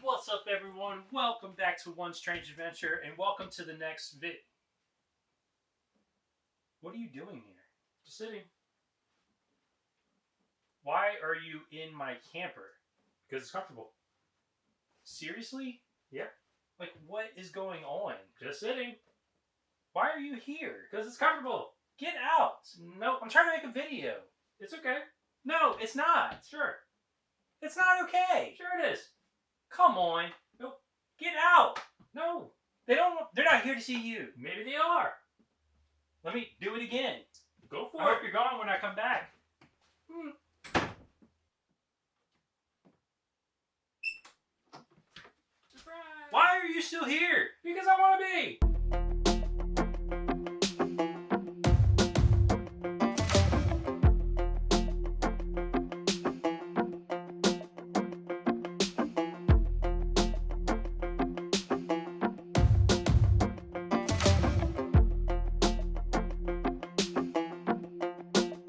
What's up, everyone? Welcome back to One Strange Adventure, and welcome to the next vid. What are you doing here? Just sitting. Why are you in my camper? Because it's comfortable. Seriously? Yeah. Like, what is going on? Just sitting. Why are you here? Because it's comfortable. Get out! No, I'm trying to make a video. It's okay. No, it's not. Sure. It's not okay. Sure it is. Come on. Nope. Get out. No. They're not here to see you. Maybe they are. Let me do it again. Go for I it. hope you're gone when I come back. Surprise. Why are you still here? Because I want to be.